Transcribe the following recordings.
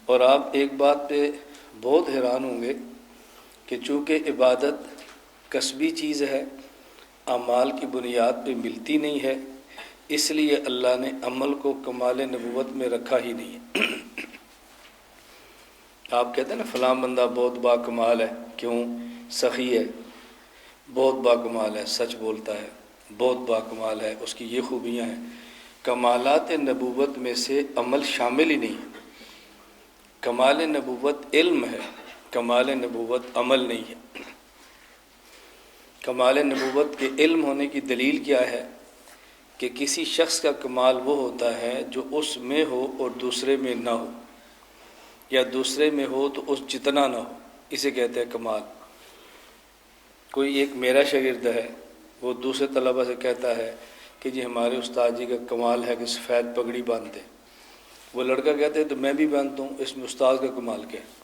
اور آپ ایک بات پہ بہت حیران ہوں گے کہ چونکہ عبادت کسبی چیز ہے، اعمال کی بنیاد پہ ملتی نہیں ہے، اس لیے اللہ نے عمل کو کمال نبوت میں رکھا ہی نہیں ہے۔ آپ کہتے ہیں نا فلاں بندہ بہت با کمال ہے، کیوں؟ سخی ہے، بہت با کمال ہے، سچ بولتا ہے، بہت با کمال ہے، اس کی یہ خوبیاں ہیں۔ کمالات نبوت میں سے عمل شامل ہی نہیں ہے۔ کمال نبوت علم ہے، کمال نبوت عمل نہیں ہے۔ کمال نبوت کے علم ہونے کی دلیل کیا ہے؟ کہ کسی شخص کا کمال وہ ہوتا ہے جو اس میں ہو اور دوسرے میں نہ ہو، یا دوسرے میں ہو تو اس جتنا نہ ہو، اسے کہتے ہیں کمال۔ کوئی ایک میرا شاگرد ہے، وہ دوسرے طلبہ سے کہتا ہے کہ جی ہمارے استاد جی کا کمال ہے کہ سفید پگڑی باندھتے، وہ لڑکا کہتے ہیں تو میں بھی باندھتا ہوں، اس میں استاد کا کمال کیا ہے؟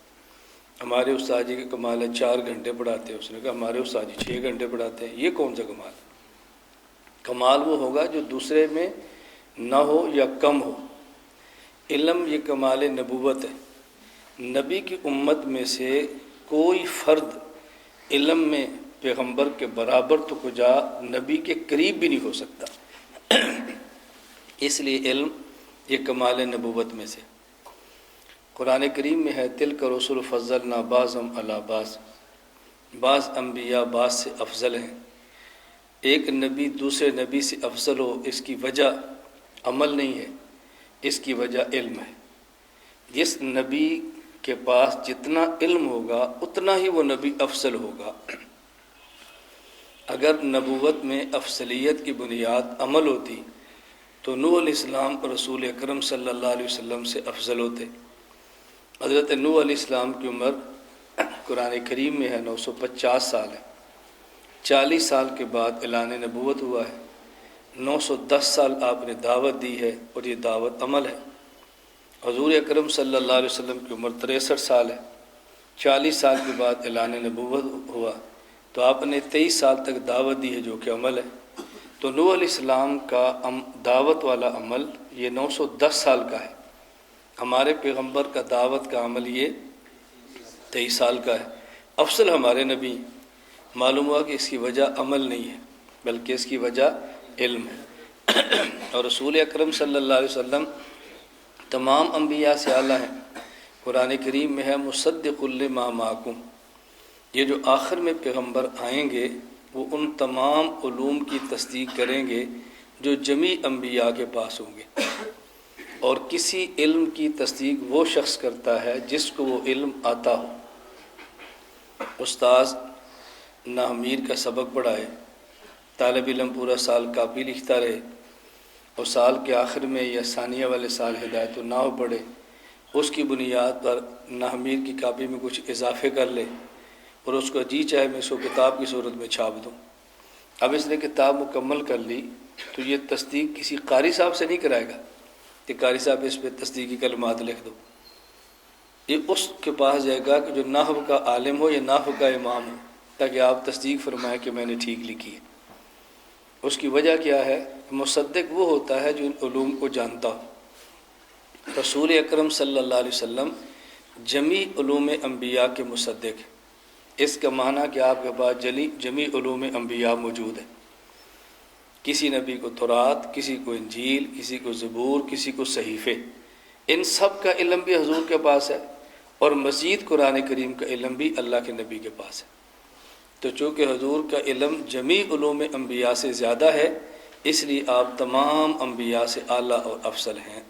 ہمارے استاد جی کا کمال ہے 4 گھنٹے پڑھاتے ہیں۔ اس نے کہا ہمارے استاد جی 6 گھنٹے پڑھاتے ہیں، یہ کون سا کمال ہے؟ کمال وہ ہوگا جو دوسرے میں نہ ہو یا کم ہو۔ علم یہ کمال نبوت ہے۔ نبی کی امت میں سے کوئی فرد علم میں پیغمبر کے برابر تو کجا نبی کے قریب بھی نہیں ہو سکتا۔ اس لیے علم یہ کمال نبوت میں سے۔ قرآن کریم میں ہے تلک رسل فضلنا بعضهم علی بعض، بعض انبیاء بعض سے افضل ہیں۔ ایک نبی دوسرے نبی سے افضل ہو، اس کی وجہ عمل نہیں ہے، اس کی وجہ علم ہے۔ جس نبی کے پاس جتنا علم ہوگا اتنا ہی وہ نبی افضل ہوگا۔ اگر نبوت میں افضلیت کی بنیاد عمل ہوتی تو نوح علیہ السلام رسول اکرم صلی اللہ علیہ وسلم سے افضل ہوتے۔ حضرت نوح علیہ السلام کی عمر قرآن کریم میں ہے 950 سال ہے۔ 40 سال کے بعد اعلان نبوت ہوا ہے۔ 910 سال آپ نے دعوت دی ہے اور یہ دعوت عمل ہے۔ حضور اکرم صلی اللہ علیہ وسلم کی عمر 63 سال ہے۔ 40 سال کے بعد اعلان نبوت ہوا تو آپ نے 23 سال تک دعوت دی ہے جو کہ عمل ہے۔ تو نوح علیہ السلام کا دعوت والا عمل یہ 910 سال کا ہے۔ ہمارے پیغمبر کا دعوت کا عمل یہ 23 سال کا ہے۔ افضل ہمارے نبی۔ معلوم ہوا کہ اس کی وجہ عمل نہیں ہے بلکہ اس کی وجہ علم ہے۔ اور رسول اکرم صلی اللہ علیہ وسلم تمام انبیاء سے اعلیٰ ہیں۔ قرآن کریم میں ہے مصدق لما معکم، یہ جو آخر میں پیغمبر آئیں گے وہ ان تمام علوم کی تصدیق کریں گے جو جمیع انبیاء کے پاس ہوں گے۔ اور کسی علم کی تصدیق وہ شخص کرتا ہے جس کو وہ علم آتا ہو۔ استاذ ناہمیر کا سبق پڑھائے، طالب علم پورا سال کاپی لکھتا رہے اور سال کے آخر میں یا ثانیہ والے سال ہدایت النحو پڑھے، اس کی بنیاد پر ناہمیر کی کاپی میں کچھ اضافے کر لے اور اس کو جی چاہے میں اس کو کتاب کی صورت میں چھاپ دوں۔ اب اس نے کتاب مکمل کر لی تو یہ تصدیق کسی قاری صاحب سے نہیں کرائے گا کہ قاری صاحب اس پہ تصدیقی کلمات لکھ دو۔ یہ اس کے پاس جائے گا کہ جو نحو کا عالم ہو یا نحو کا امام ہو، تاکہ آپ تصدیق فرمائیں کہ میں نے ٹھیک لکھی ہے۔ اس کی وجہ کیا ہے؟ مصدق وہ ہوتا ہے جو ان علوم کو جانتا ہو۔ رسول اکرم صلی اللہ علیہ وسلم جمیع علوم انبیاء کے مصدق ہیں۔ اس کا معنی کہ آپ کے پاس جمیع علوم انبیاء موجود ہے۔ کسی نبی کو تورات، کسی کو انجیل، کسی کو زبور، کسی کو صحیفے، ان سب کا علم بھی حضور کے پاس ہے، اور مزید قرآن کریم کا علم بھی اللہ کے نبی کے پاس ہے۔ تو چونکہ حضور کا علم جمیع علوم انبیاء سے زیادہ ہے، اس لیے آپ تمام انبیاء سے اعلیٰ اور افضل ہیں۔